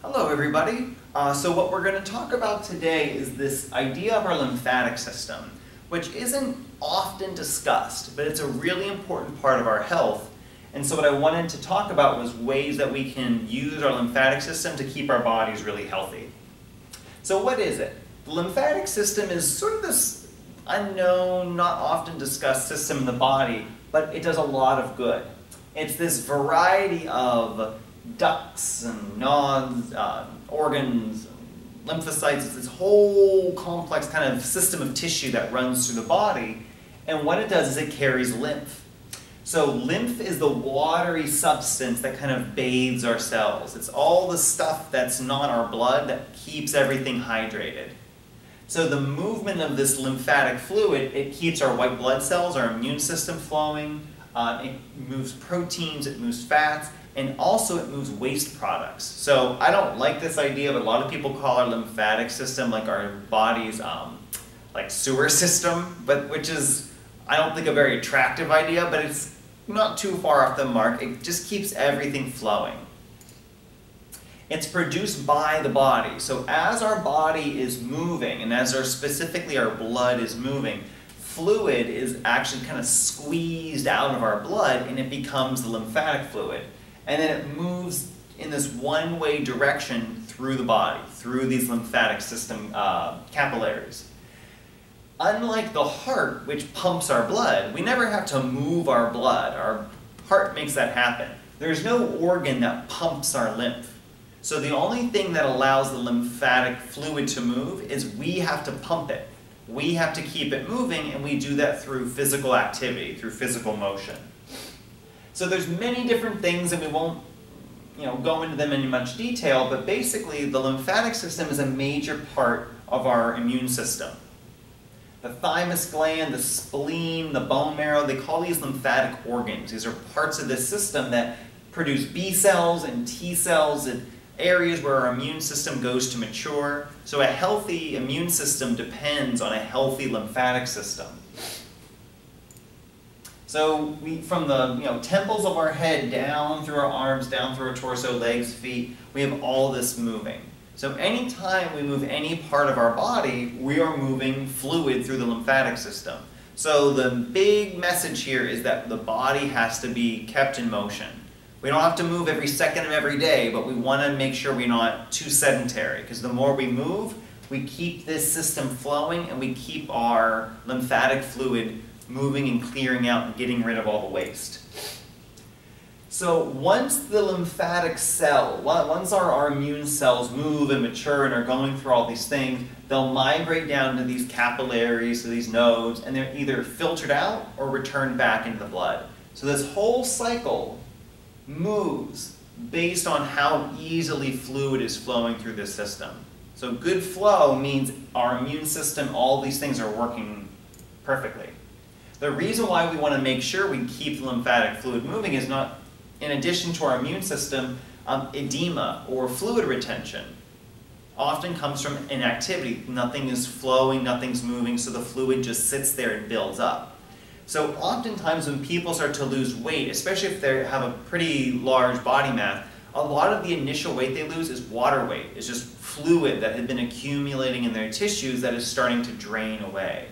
Hello everybody. So what we're going to talk about today is this idea of our lymphatic system, which isn't often discussed, but it's a really important part of our health. And so what I wanted to talk about was ways that we can use our lymphatic system to keep our bodies really healthy. So what is it? The lymphatic system is sort of this unknown, not often discussed system in the body, but it does a lot of good. It's this variety of ducts and nodes, organs, lymphocytes. It's this whole complex kind of system of tissue that runs through the body, and what it does is it carries lymph. So lymph is the watery substance that kind of bathes our cells. It's all the stuff that's not our blood that keeps everything hydrated. So the movement of this lymphatic fluid, it keeps our white blood cells, our immune system flowing, it moves proteins, it moves fats, and also it moves waste products. So I don't like this idea, but a lot of people call our lymphatic system like our body's like sewer system, which is, I don't think, a very attractive idea, but it's not too far off the mark. It just keeps everything flowing. It's produced by the body. So as our body is moving, and as specifically our blood is moving, fluid is actually kind of squeezed out of our blood and it becomes the lymphatic fluid. And then it moves in this one-way direction through the body, through these lymphatic system capillaries. Unlike the heart, which pumps our blood, we never have to move our blood. Our heart makes that happen. There's no organ that pumps our lymph. So the only thing that allows the lymphatic fluid to move is we have to pump it. We have to keep it moving, and we do that through physical activity, through physical motion. So there's many different things, and we won't go into them in much detail, but basically the lymphatic system is a major part of our immune system. The thymus gland, the spleen, the bone marrow, they call these lymphatic organs. These are parts of this system that produce B cells and T cells and areas where our immune system goes to mature. So a healthy immune system depends on a healthy lymphatic system. So from the temples of our head down through our arms, down through our torso, legs, feet, we have all this moving. So anytime we move any part of our body, we are moving fluid through the lymphatic system. So the big message here is that the body has to be kept in motion. We don't have to move every second of every day, but we want to make sure we're not too sedentary, because the more we move, we keep this system flowing and we keep our lymphatic fluid moving and clearing out and getting rid of all the waste. So once the lymphatic cell, once our immune cells move and mature and are going through all these things, they'll migrate down to these capillaries, to these nodes, and they're either filtered out or returned back into the blood. So this whole cycle moves based on how easily fluid is flowing through this system. So good flow means our immune system, all these things are working perfectly. The reason why we want to make sure we keep the lymphatic fluid moving is not, in addition to our immune system, edema or fluid retention often comes from inactivity. Nothing is flowing, nothing's moving, so the fluid just sits there and builds up. So oftentimes when people start to lose weight, especially if they have a pretty large body mass, a lot of the initial weight they lose is water weight. It's just fluid that had been accumulating in their tissues that is starting to drain away.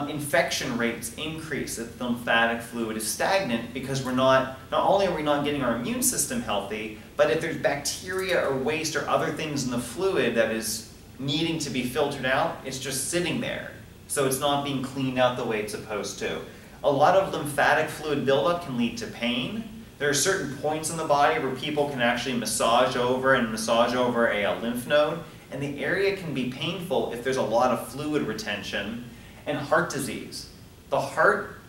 Infection rates increase if the lymphatic fluid is stagnant, because not only are we not getting our immune system healthy, but if there's bacteria or waste or other things in the fluid that is needing to be filtered out, it's just sitting there. So it's not being cleaned out the way it's supposed to. A lot of lymphatic fluid buildup can lead to pain. There are certain points in the body where people can actually massage over a lymph node, and the area can be painful if there's a lot of fluid retention. And heart disease. The heart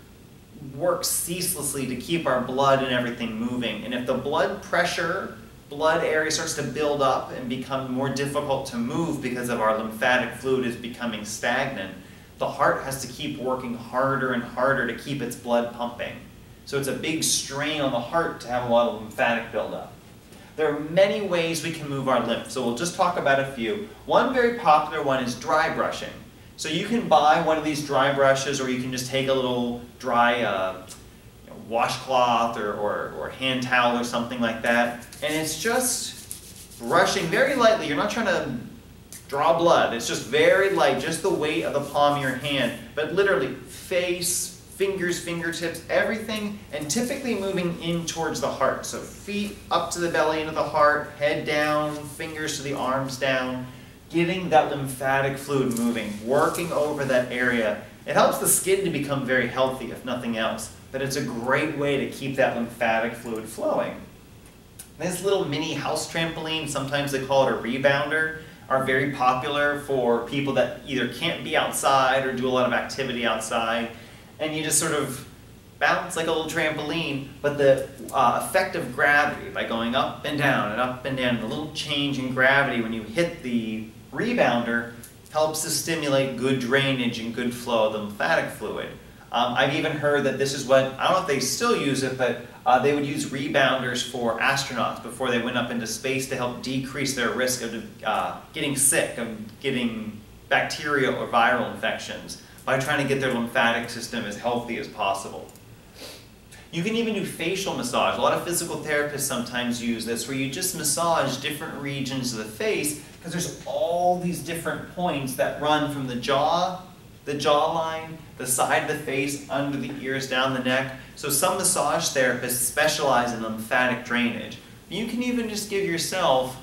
works ceaselessly to keep our blood and everything moving, and if the blood pressure, blood area starts to build up and become more difficult to move because of our lymphatic fluid is becoming stagnant, the heart has to keep working harder and harder to keep its blood pumping. So it's a big strain on the heart to have a lot of lymphatic buildup. There are many ways we can move our lymph, so we'll just talk about a few. One very popular one is dry brushing. So you can buy one of these dry brushes, or you can just take a little dry washcloth or hand towel or something like that, and it's just brushing very lightly. You're not trying to draw blood. It's just very light, just the weight of the palm of your hand. But literally, face, fingers, fingertips, everything, and typically moving in towards the heart. So feet up to the belly, into the heart, head down, fingers to the arms down, getting that lymphatic fluid moving, working over that area. It helps the skin to become very healthy, if nothing else. But it's a great way to keep that lymphatic fluid flowing. This little mini house trampoline, sometimes they call it a rebounder, are very popular for people that either can't be outside or do a lot of activity outside. And you just sort of bounce like a little trampoline, but the effect of gravity by going up and down, the little change in gravity when you hit the rebounder helps to stimulate good drainage and good flow of the lymphatic fluid. I've even heard that this is what, I don't know if they still use it, but they would use rebounders for astronauts before they went up into space to help decrease their risk of getting sick, of getting bacterial or viral infections by trying to get their lymphatic system as healthy as possible. You can even do facial massage. A lot of physical therapists sometimes use this, where you just massage different regions of the face, because there's all these different points that run from the jaw, the jawline, the side of the face, under the ears, down the neck. So some massage therapists specialize in lymphatic drainage. You can even just give yourself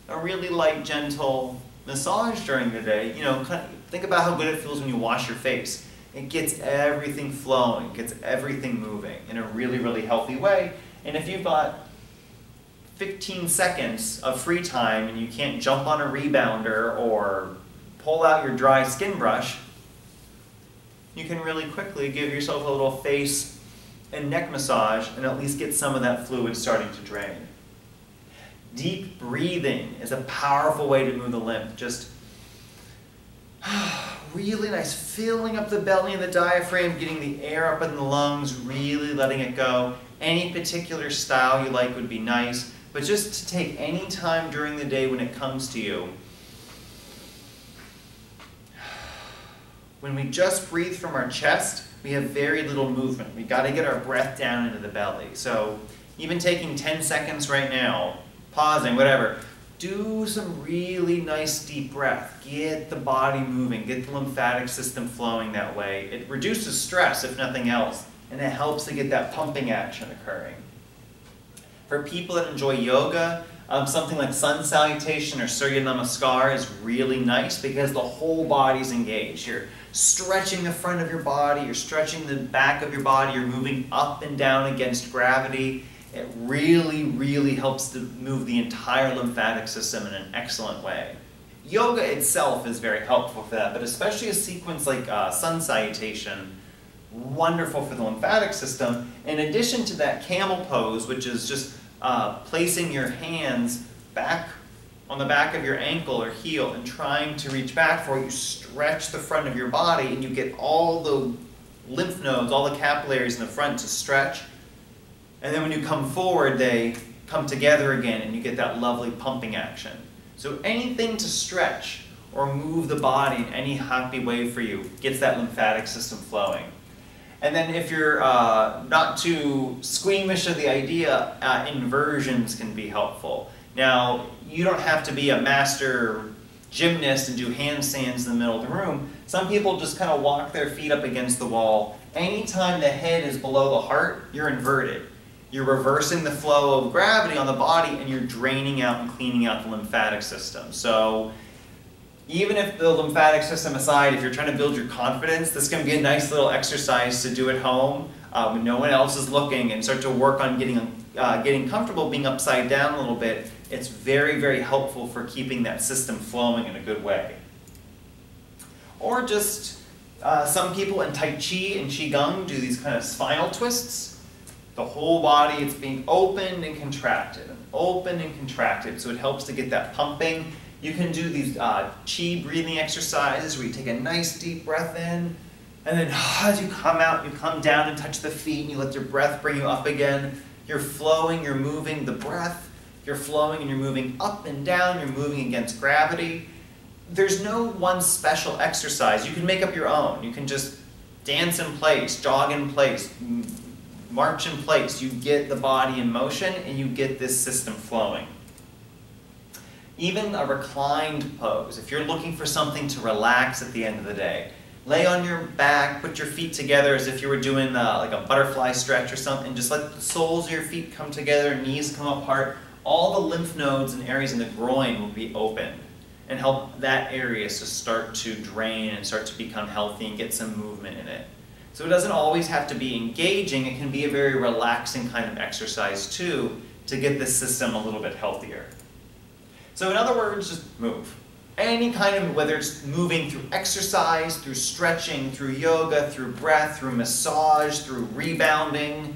a really light, gentle massage during the day. You know, think about how good it feels when you wash your face. It gets everything flowing, gets everything moving in a really, really healthy way. And if you've got 15 seconds of free time and you can't jump on a rebounder or pull out your dry skin brush, you can really quickly give yourself a little face and neck massage and at least get some of that fluid starting to drain. Deep breathing is a powerful way to move the lymph. Just really nice, filling up the belly and the diaphragm, getting the air up in the lungs, really letting it go. Any particular style you like would be nice, but just to take any time during the day when it comes to you. When we just breathe from our chest, we have very little movement. We've got to get our breath down into the belly. So even taking 10 seconds right now, pausing, whatever, do some really nice deep breath. Get the body moving, get the lymphatic system flowing that way. It reduces stress, if nothing else, and it helps to get that pumping action occurring. For people that enjoy yoga, something like sun salutation or Surya Namaskar is really nice because the whole body's engaged. You're stretching the front of your body, you're stretching the back of your body, you're moving up and down against gravity. It really, really helps to move the entire lymphatic system in an excellent way. Yoga itself is very helpful for that, but especially a sequence like sun salutation, wonderful for the lymphatic system. In addition to that camel pose, which is just placing your hands back on the back of your ankle or heel and trying to reach back for it, you stretch the front of your body and you get all the lymph nodes, all the capillaries in the front to stretch. And then when you come forward, they come together again and you get that lovely pumping action. So anything to stretch or move the body in any happy way for you gets that lymphatic system flowing. And then if you're not too squeamish of the idea, inversions can be helpful. Now, you don't have to be a master gymnast and do handstands in the middle of the room. Some people just kind of walk their feet up against the wall. Anytime the head is below the heart, you're inverted. You're reversing the flow of gravity on the body and you're draining out and cleaning out the lymphatic system. So even if the lymphatic system aside, if you're trying to build your confidence, this can be a nice little exercise to do at home when no one else is looking and start to work on getting comfortable being upside down a little bit. It's very, very helpful for keeping that system flowing in a good way. Or just some people in Tai Chi and Qigong do these kind of spinal twists. The whole body, it's being opened and contracted, so it helps to get that pumping. You can do these Qi breathing exercises where you take a nice deep breath in, and then as you come out, you come down and touch the feet, and you let your breath bring you up again. You're flowing, you're moving the breath, you're flowing and you're moving up and down, you're moving against gravity. There's no one special exercise. You can make up your own. You can just dance in place, jog in place, march in place. You get the body in motion and you get this system flowing. Even a reclined pose, if you're looking for something to relax at the end of the day, lay on your back, put your feet together as if you were doing like a butterfly stretch or something. Just let the soles of your feet come together, knees come apart. All the lymph nodes and areas in the groin will be open and help that area to start to drain and start to become healthy and get some movement in it. So it doesn't always have to be engaging. It can be a very relaxing kind of exercise too to get the system a little bit healthier. So in other words, just move. Any kind of, whether it's moving through exercise, through stretching, through yoga, through breath, through massage, through rebounding,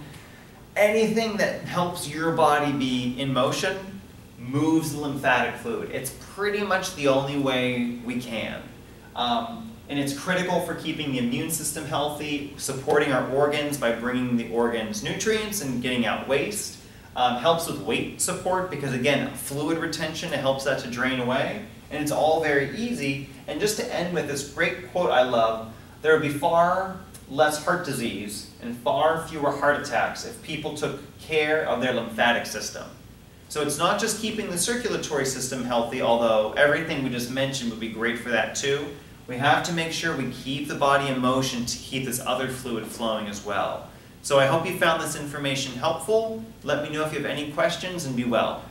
anything that helps your body be in motion moves the lymphatic fluid. It's pretty much the only way we can. And it's critical for keeping the immune system healthy, supporting our organs by bringing the organs nutrients and getting out waste. Helps with weight support because, again, fluid retention, it helps that to drain away. And it's all very easy. And just to end with this great quote I love, there would be far less heart disease and far fewer heart attacks if people took care of their lymphatic system. So it's not just keeping the circulatory system healthy, although everything we just mentioned would be great for that too. We have to make sure we keep the body in motion to keep this other fluid flowing as well. So I hope you found this information helpful. Let me know if you have any questions and be well.